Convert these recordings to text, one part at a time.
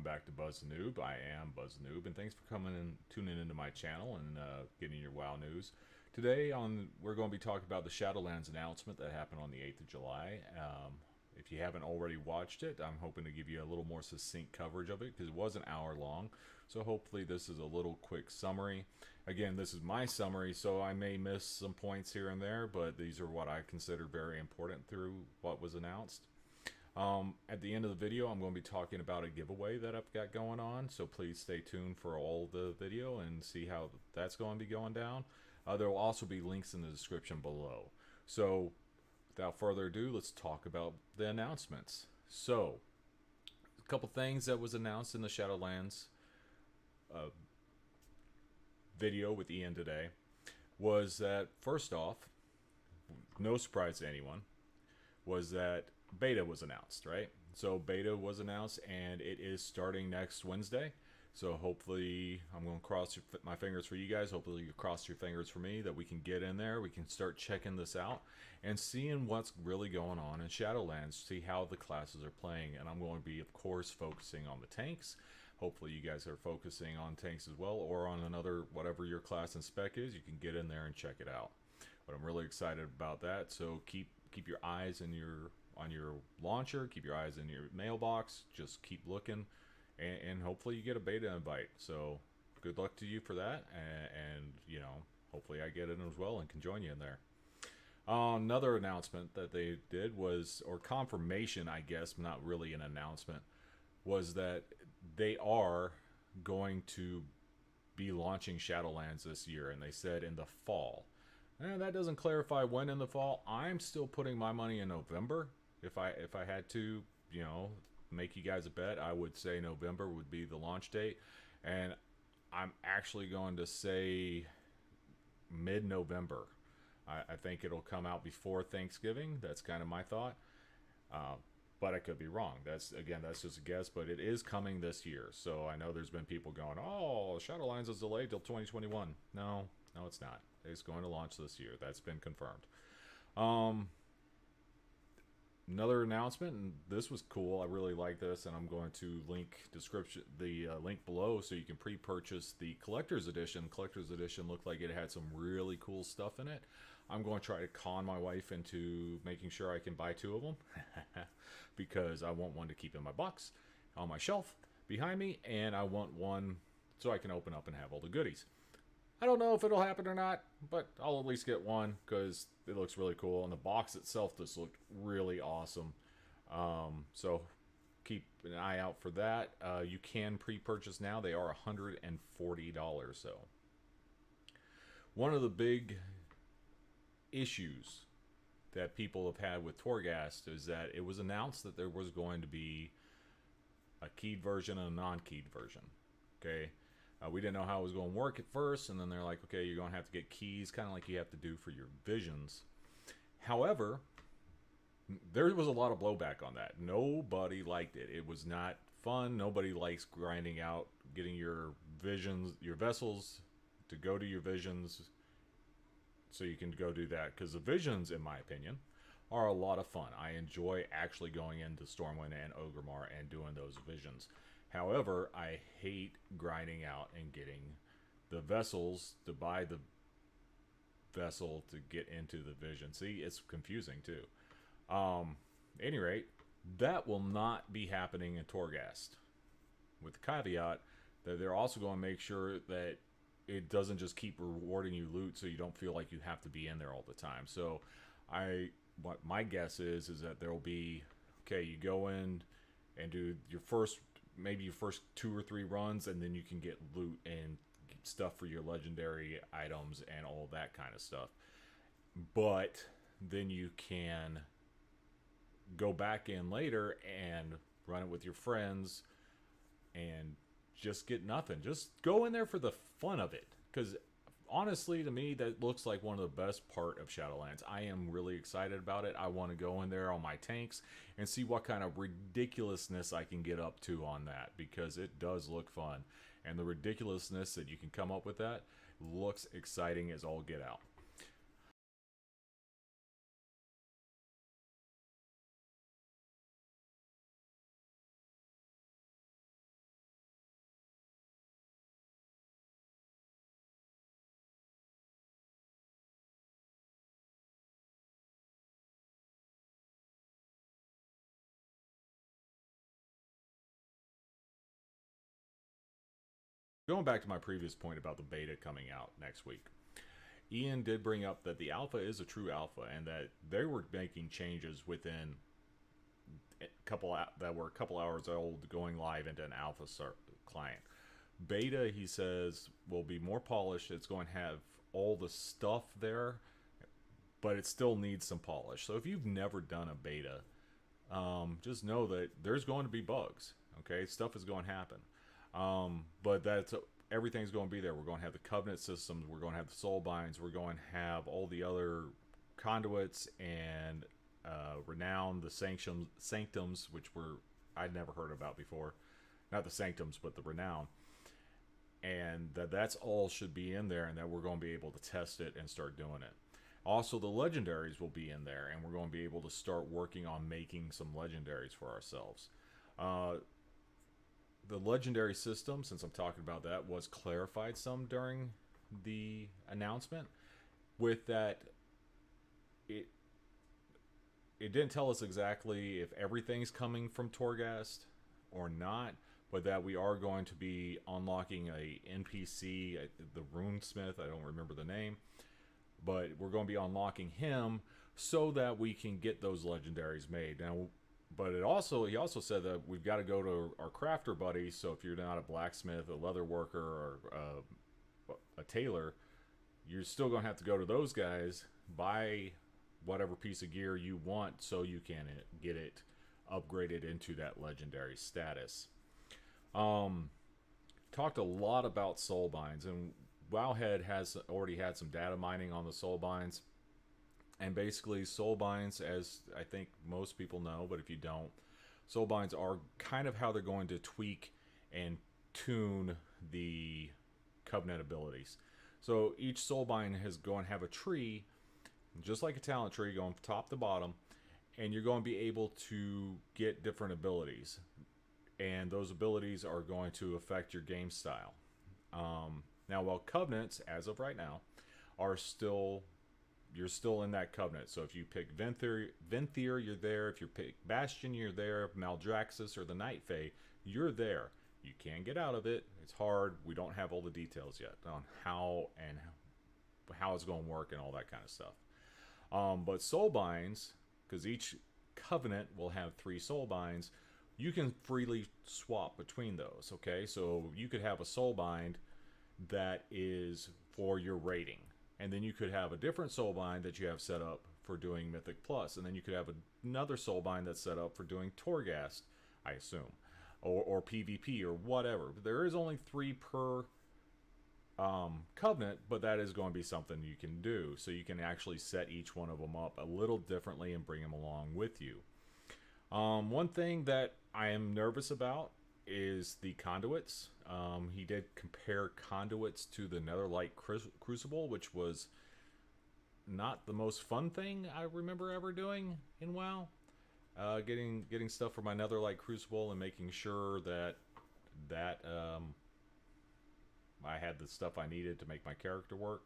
back to Buzz the Noob. I am Buzz the Noob, and thanks for coming and tuning into my channel and getting your WoW news. Today, we're going to be talking about the Shadowlands announcement that happened on the 8th of July. If you haven't already watched it, I'm hoping to give you a little more succinct coverage of it because it was an hour long. So hopefully this is a little quick summary. Again, this is my summary, so I may miss some points here and there, but these are what I consider very important through what was announced. At the end of the video, I'm going to be talking about a giveaway that I've got going on, so please stay tuned for all the video and see how that's going to be going down. There will also be links in the description below. So, without further ado, let's talk about the announcements. So, a couple things that was announced in the Shadowlands video with Ian today was that, first off, no surprise to anyone, was that beta was announced, right? So beta was announced and it is starting next Wednesday. So hopefully, I'm going to cross my fingers for you guys. Hopefully you cross your fingers for me that we can get in there. We can start checking this out and seeing what's really going on in Shadowlands. See how the classes are playing. And I'm going to be, of course, focusing on the tanks. Hopefully you guys are focusing on tanks as well, or on another, whatever your class and spec is. You can get in there and check it out. But I'm really excited about that. So keep your eyes on your launcher, keep your eyes in your mailbox, just keep looking, and hopefully you get a beta invite. So good luck to you for that, and you know, hopefully I get it as well and can join you in there. Another announcement that they did was, or confirmation I guess, not really an announcement, was that they are going to be launching Shadowlands this year, and they said in the fall. That doesn't clarify when in the fall. I'm still putting my money in November. If I had to, you know, make you guys a bet, I would say November would be the launch date, and I'm actually going to say mid-November. I think it'll come out before Thanksgiving. That's kind of my thought, but I could be wrong. That's just a guess, but it is coming this year. So I know there's been people going, "Oh, Shadowlands is delayed till 2021." No, it's not. It's going to launch this year. That's been confirmed. Another announcement, and this was cool. I really like this, and I'm going to link the link below so you can pre-purchase the collector's edition. Collector's edition looked like it had some really cool stuff in it. I'm going to try to con my wife into making sure I can buy 2 of them because I want one to keep in my box on my shelf behind me, and I want one so I can open up and have all the goodies. I don't know if it'll happen or not, but I'll at least get one because it looks really cool. And the box itself just looked really awesome. So keep an eye out for that. You can pre-purchase now. They are $140. So one of the big issues that people have had with Torghast is that it was announced that there was going to be a keyed version and a non-keyed version. Okay. We didn't know how it was going to work at first, and then they're like, okay, you're going to have to get keys, kind of like you have to do for your visions. However, there was a lot of blowback on that. Nobody liked it. It was not fun. Nobody likes grinding out, getting your visions, your vessels to go to your visions so you can go do that. Because the visions, in my opinion, are a lot of fun. I enjoy actually going into Stormwind and Orgrimmar and doing those visions. However, I hate grinding out and getting the vessels to buy the vessel to get into the vision. See, it's confusing too. Any rate, that will not be happening in Torghast, with the caveat that they're also going to make sure that it doesn't just keep rewarding you loot so you don't feel like you have to be in there all the time. So what my guess is that there will be, okay, you go in and do your first, maybe your first 2 or 3 runs, and then you can get loot and stuff for your legendary items and all that kind of stuff. But then you can go back in later and run it with your friends and just get nothing. Just go in there for the fun of it, because honestly, to me, that looks like one of the best part of Shadowlands. I am really excited about it. I want to go in there on my tanks and see what kind of ridiculousness I can get up to on that, because it does look fun. And the ridiculousness that you can come up with that looks exciting as all get out. going back to my previous point about the beta coming out next week, Ian did bring up that the alpha is a true alpha and that they were making changes within that were a couple hours old going live into an alpha client. Beta, he says, will be more polished. It's going to have all the stuff there, but it still needs some polish. So if you've never done a beta, just know that there's going to be bugs. Okay, stuff is going to happen, but everything's going to be there. We're going to have the covenant systems. We're going to have the soul binds. We're going to have all the other conduits and renown, the sanctums, which I'd never heard about before. Not the sanctums, but the renown. And that's all should be in there, and that we're going to be able to test it and start doing it. Also, the legendaries will be in there, and we're going to be able to start working on making some legendaries for ourselves. The legendary system, since I'm talking about that, was clarified some during the announcement. With that, it didn't tell us exactly if everything's coming from Torghast or not, but that we are going to be unlocking a NPC, the Runesmith, I don't remember the name, but we're going to be unlocking him so that we can get those legendaries made. Now, but he also said that we've got to go to our crafter buddies, so if you're not a blacksmith, a leather worker, or a tailor, you're still going to have to go to those guys, buy whatever piece of gear you want so you can get it upgraded into that legendary status. Talked a lot about soulbinds, and Wowhead has already had some data mining on the soulbinds. And basically, soulbinds, as I think most people know, but if you don't, soulbinds are kind of how they're going to tweak and tune the covenant abilities. So each soulbind is going to have a tree, just like a talent tree, going from top to bottom, and you're going to be able to get different abilities. And those abilities are going to affect your game style. Now, while covenants, as of right now, you're still in that covenant. So if you pick Venthyr, you're there. If you pick Bastion, you're there. Maldraxxus or the Night Fae, you're there. You can get out of it. It's hard. We don't have all the details yet on how it's going to work and all that kind of stuff. But soul binds, because each covenant will have 3 soul binds, you can freely swap between those. Okay, so you could have a soul bind that is for your rating, and then you could have a different soul bind that you have set up for doing Mythic Plus, and then you could have another soul bind that's set up for doing Torghast, I assume, or PvP or whatever. There is only 3 per covenant, but that is going to be something you can do, so you can actually set each one of them up a little differently and bring them along with you. One thing that I am nervous about is the conduits. He did compare conduits to the Netherlight Crucible, which was not the most fun thing I remember ever doing in WoW. Getting stuff for my Netherlight Crucible and making sure that I had the stuff I needed to make my character work.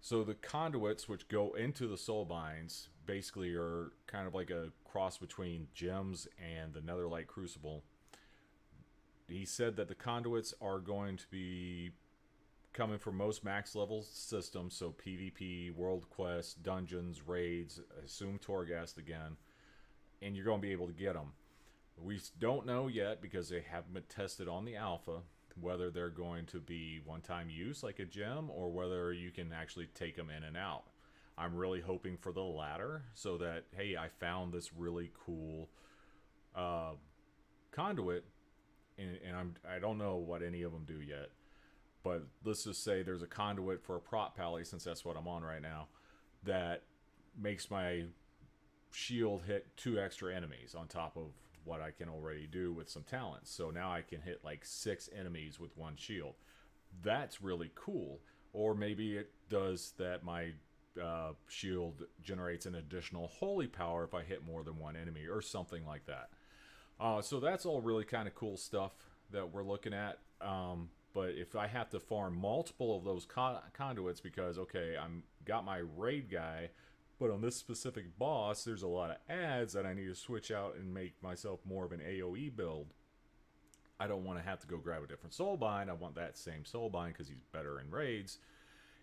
So the conduits, which go into the soul binds, basically are kind of like a cross between gems and the Netherlight Crucible. He said that the conduits are going to be coming from most max level systems, so PvP, World Quest, dungeons, raids, assume Torghast again, and you're going to be able to get them. We don't know yet, because they haven't been tested on the alpha, whether they're going to be one-time use like a gem, or whether you can actually take them in and out. I'm really hoping for the latter, so that, hey, I found this really cool conduit, and I don't know what any of them do yet, but let's just say there's a conduit for a prop pally, since that's what I'm on right now, that makes my shield hit 2 extra enemies on top of what I can already do with some talents. So now I can hit like 6 enemies with 1 shield. That's really cool. Or maybe it does that my shield generates an additional holy power if I hit more than 1 enemy, or something like that. So that's all really kind of cool stuff that we're looking at. But if I have to farm multiple of those conduits, because, okay, got my raid guy, but on this specific boss, there's a lot of ads that I need to switch out and make myself more of an AoE build. I don't want to have to go grab a different soulbind. I want that same soulbind because he's better in raids.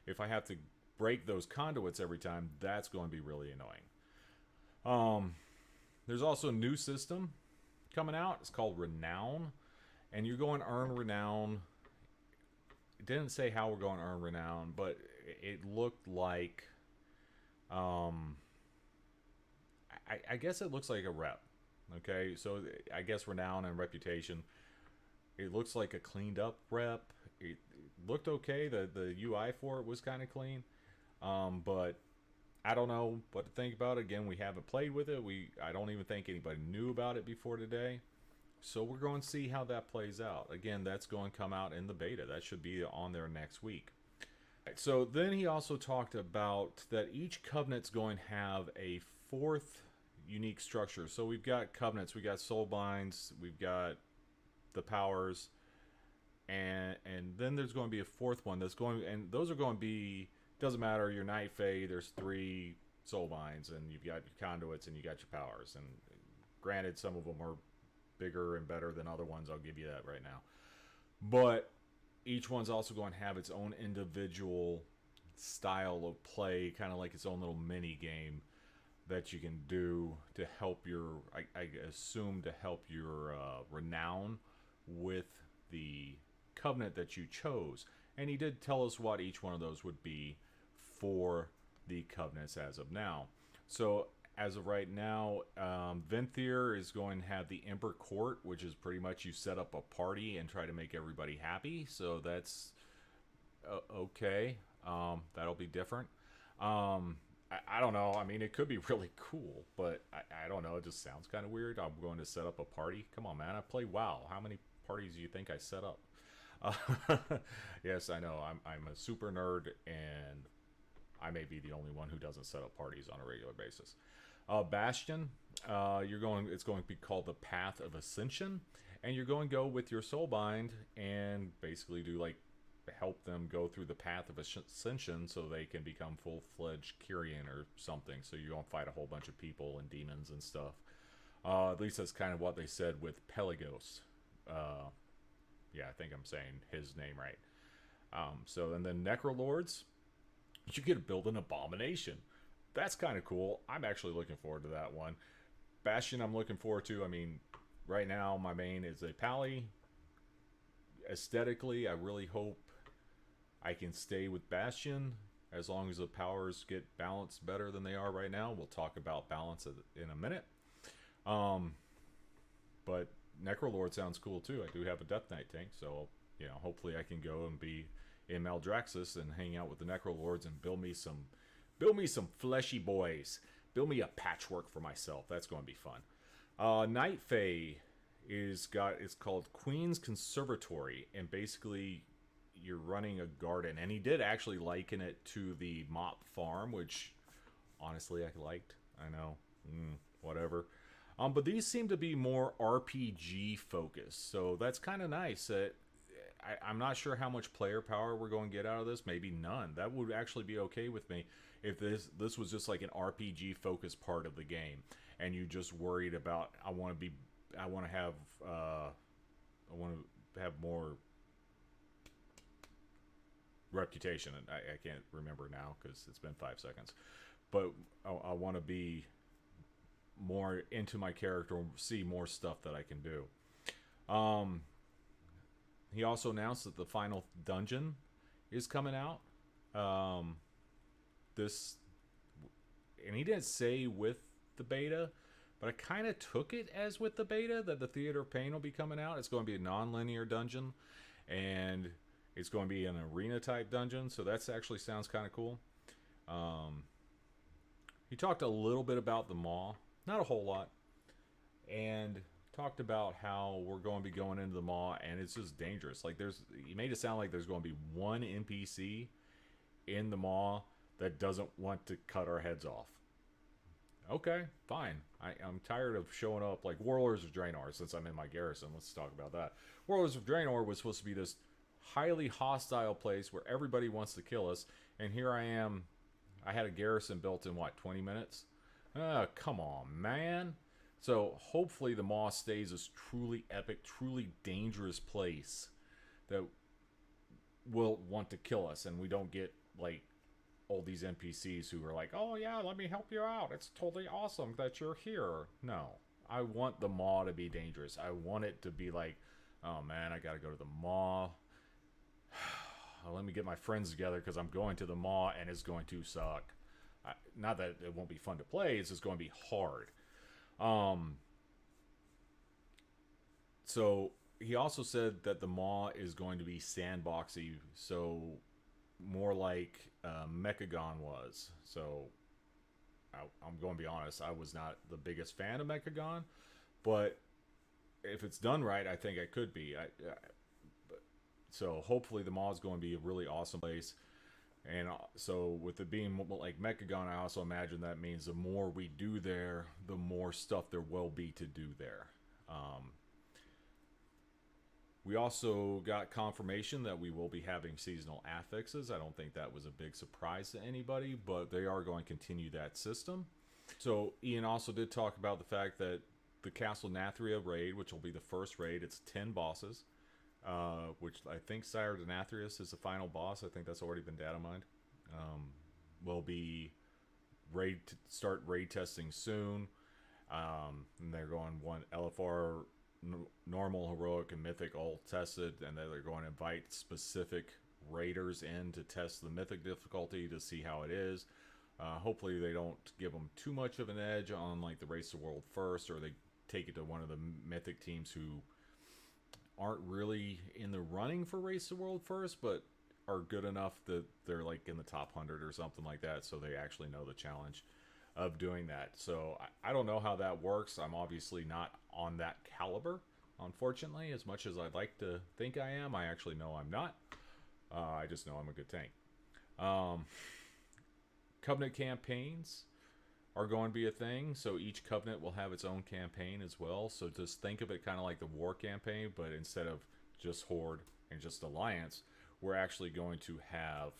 If I have to break those conduits every time, that's going to be really annoying. There's also a new system coming out. It's called Renown, and you're going to earn Renown. It didn't say how we're going to earn Renown, but it looked like, I guess it looks like a rep. Okay, so I guess Renown and Reputation. It looks like a cleaned up rep. It looked okay. The UI for it was kind of clean, but I don't know what to think about it. Again, we haven't played with it. I don't even think anybody knew about it before today. So we're going to see how that plays out. Again, that's going to come out in the beta. That should be on there next week. So then he also talked about that each covenant's going to have a fourth unique structure. So we've got covenants, we got soul binds, we've got the powers, and then there's going to be a fourth one that's going, and those are going to be, doesn't matter, your Night Fae, there's 3 soul binds, and you've got your conduits, and you got your powers. And granted, some of them are bigger and better than other ones, I'll give you that right now. But each one's also going to have its own individual style of play, kind of like its own little mini game that you can do to help your, I assume, to help your renown with the covenant that you chose. And he did tell us what each one of those would be for the covenants as of now. So as of right now, Venthyr is going to have the Ember Court, which is pretty much you set up a party and try to make everybody happy. So that's okay. That'll be different. I don't know. I mean, it could be really cool, but I don't know. It just sounds kind of weird. I'm going to set up a party. Come on, man. I play WoW. How many parties do you think I set up? Yes, I know. I'm a super nerd, and I may be the only one who doesn't set up parties on a regular basis. Bastion, it's going to be called the Path of Ascension, and you're going to go with your soulbind and basically do like help them go through the path of ascension so they can become full-fledged Kyrian or something. So you don't fight a whole bunch of people and demons and stuff. At least that's kind of what they said with Pelagos. Yeah, I think I'm saying his name right. So and then Necrolords, you get to build an abomination. That's kind of cool. I'm actually looking forward to that one. Bastion, I'm looking forward to. I mean, right now my main is a Pally. Aesthetically, I really hope I can stay with Bastion as long as the powers get balanced better than they are right now. We'll talk about balance in a minute. But Necrolord sounds cool too. I do have a Death Knight tank, so you know, hopefully I can go and be in Maldraxxus and hang out with the Necrolords and build me some fleshy boys. Build me a patchwork for myself. That's going to be fun. Night Fae it's called Queen's Conservatory, and basically you're running a garden. And he did actually liken it to the Mop Farm, which honestly I liked. I know, whatever. But these seem to be more RPG focused, so that's kind of nice. I'm not sure how much player power we're going to get out of this. Maybe none. That would actually be okay with me if this was just like an RPG focused part of the game, and you just worried about I want to have more reputation, and I can't remember now because it's been 5 seconds. But I want to be more into my character and see more stuff that I can do. He also announced that the final dungeon is coming out. And he didn't say with the beta, but I kind of took it as with the beta that the Theater of Pain will be coming out. It's going to be a non-linear dungeon, and it's going to be an arena type dungeon, so that actually sounds kind of cool. He talked a little bit about the Maw, not a whole lot, and talked about how we're going to be going into the Maw, and it's just dangerous. Like he made it sound like there's going to be one NPC in the Maw that doesn't want to cut our heads off. Okay, fine. I'm tired of showing up like Warlords of Draenor, since I'm in my garrison. Let's talk about that. Warlords of Draenor was supposed to be this highly hostile place where everybody wants to kill us, and here I am. I had a garrison built in, 20 minutes? Come on, man. So hopefully the Maw stays this truly epic, truly dangerous place that will want to kill us, and we don't get like all these NPCs who are like, "Oh yeah, let me help you out. It's totally awesome that you're here." No, I want the Maw to be dangerous. I want it to be like, "Oh man, I gotta go to the Maw. Let me get my friends together because I'm going to the Maw and it's going to suck." Not that it won't be fun to play; it's just going to be hard. So he also said that the Maw is going to be sandboxy, so more like Mechagon was. So I'm going to be honest, I was not the biggest fan of Mechagon, but if it's done right, I think it could be. So hopefully the Maw is going to be a really awesome place. And so with it being like Mechagon, I also imagine that means the more we do there, the more stuff there will be to do there. We also got confirmation that we will be having seasonal affixes. I don't think that was a big surprise to anybody, but they are going to continue that system. So Ian also did talk about the fact that the Castle Nathria raid, which will be the first raid, it's 10 bosses, which I think Sire Denathrius is the final boss. I think that's already been data mined. Will be start raid testing soon. And they're going one LFR, normal, heroic, and mythic all tested, and then they're going to invite specific raiders in to test the mythic difficulty to see how it is. Hopefully they don't give them too much of an edge on like the Race the World first, or they take it to one of the mythic teams who aren't really in the running for Race the World first, but are good enough that they're like in the top 100 or something like that, so they actually know the challenge of doing that. So I don't know how that works. I'm obviously not on that caliber, unfortunately. As much as I'd like to think I am, I actually know I'm not. I just know I'm a good tank. Covenant campaigns are going to be a thing, so each covenant will have its own campaign as well. So just think of it kind of like the war campaign, but instead of just Horde and just Alliance, we're actually going to have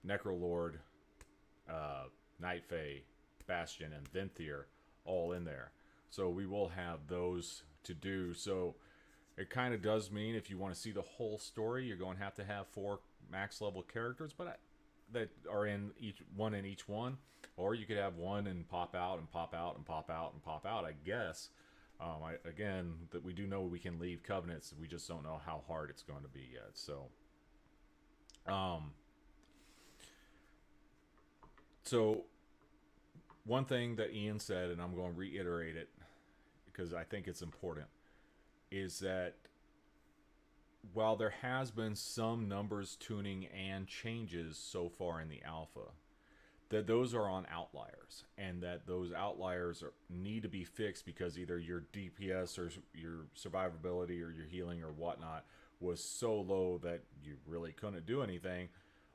Necrolord, Night Fae, Bastion, and Venthyr all in there. So we will have those to do. So it kind of does mean if you want to see the whole story, you're going to have 4 max level characters, but that are in each one, or you could have one and pop out and pop out and pop out and pop out, I guess. Again, that we do know we can leave covenants, we just don't know how hard it's going to be yet. So one thing that Ian said, and I'm going to reiterate it because I think it's important, is that while there has been some numbers tuning and changes so far in the alpha, that those are on outliers, and that those outliers need to be fixed because either your DPS or your survivability or your healing or whatnot was so low that you really couldn't do anything,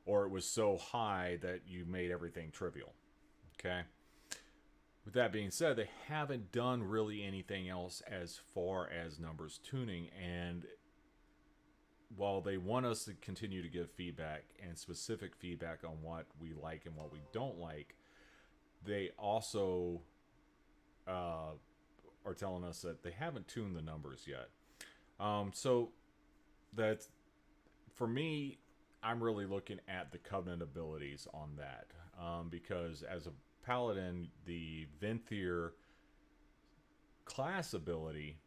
or it was so high that you made everything trivial. Okay? With that being said, they haven't done really anything else as far as numbers tuning, and while they want us to continue to give feedback and specific feedback on what we like and what we don't like, they also are telling us that they haven't tuned the numbers yet. So that, for me, I'm really looking at the Covenant abilities on that, because as a Paladin, the Venthyr class ability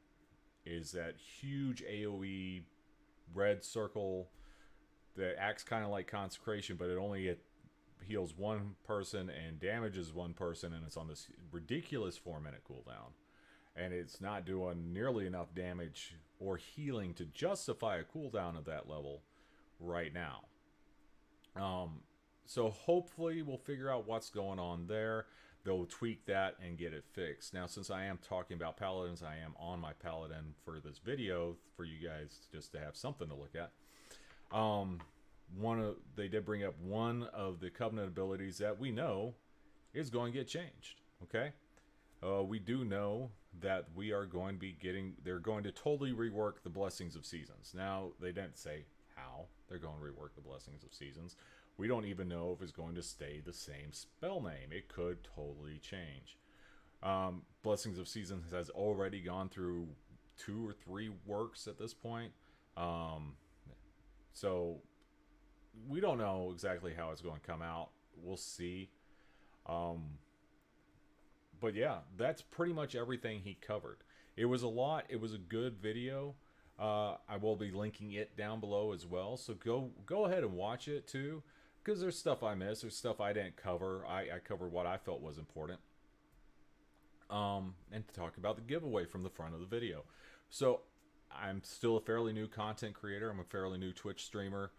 is that huge AoE red circle that acts kind of like Consecration, but it heals one person and damages one person, and it's on this ridiculous 4-minute cooldown, and it's not doing nearly enough damage or healing to justify a cooldown of that level right now. So hopefully we'll figure out what's going on there. They'll tweak that and get it fixed. Now, since I am talking about Paladins, I am on my Paladin for this video for you guys just to have something to look at. They did bring up one of the Covenant abilities that we know is going to get changed. Okay, we do know that we are going to be they're going to totally rework the Blessings of Seasons. Now, they didn't say how they're going to rework the Blessings of Seasons. We don't even know if it's going to stay the same spell name. It could totally change. Blessings of Seasons has already gone through 2 or 3 works at this point. So we don't know exactly how it's going to come out. We'll see. But yeah, that's pretty much everything he covered. It was a lot. It was a good video. I will be linking it down below as well. So go ahead and watch it too, because there's stuff I missed. There's stuff I didn't cover. I covered what I felt was important. And to talk about the giveaway from the front of the video. So I'm still a fairly new content creator. I'm a fairly new Twitch streamer,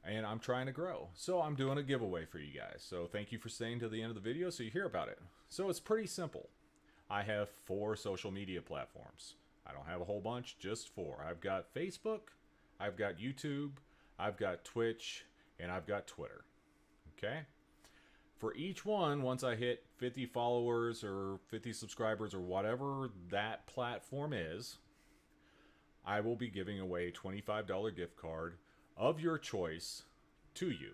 and I'm trying to grow. So I'm doing a giveaway for you guys. So thank you for staying to the end of the video so you hear about it. So it's pretty simple. I have 4 social media platforms. I don't have a whole bunch, just 4. I've got Facebook, I've got YouTube, I've got Twitch, and I've got Twitter. Okay? For each one, once I hit 50 followers or 50 subscribers or whatever that platform is, I will be giving away a $25 gift card of your choice to you,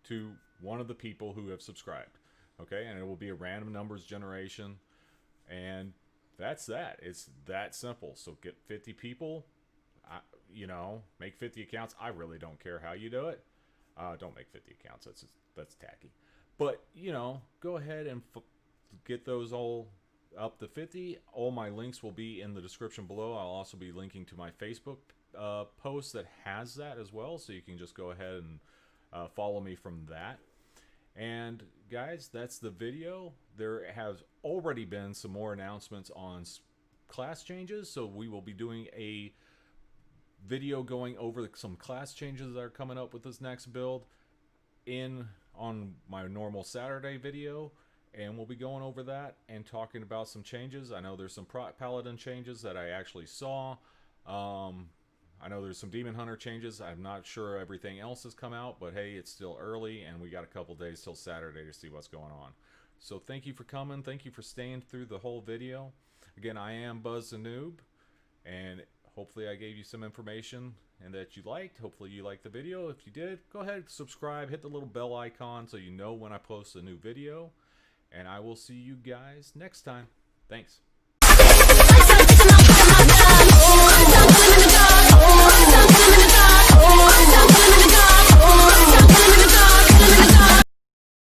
to one of the people who have subscribed. Okay? And it will be a random numbers generation. And that's that. It's that simple. So get 50 people, make 50 accounts. I really don't care how you do it. Don't make 50 accounts. That's tacky. But, go ahead and get those all up to 50. All my links will be in the description below. I'll also be linking to my Facebook post that has that as well. So you can just go ahead and follow me from that. And guys, that's the video. There has already been some more announcements on class changes, so we will be doing a video going over some class changes that are coming up with this next build on my normal Saturday video, and we'll be going over that and talking about some changes. I know there's some paladin changes that I actually saw. I know there's some Demon Hunter changes. I'm not sure everything else has come out, but hey, it's still early, and we got a couple days till Saturday to see what's going on. So thank you for coming. Thank you for staying through the whole video. Again, I am Buzz the Noob, and hopefully I gave you some information and that you liked. Hopefully you liked the video. If you did, go ahead, subscribe, hit the little bell icon so you know when I post a new video, and I will see you guys next time. Thanks.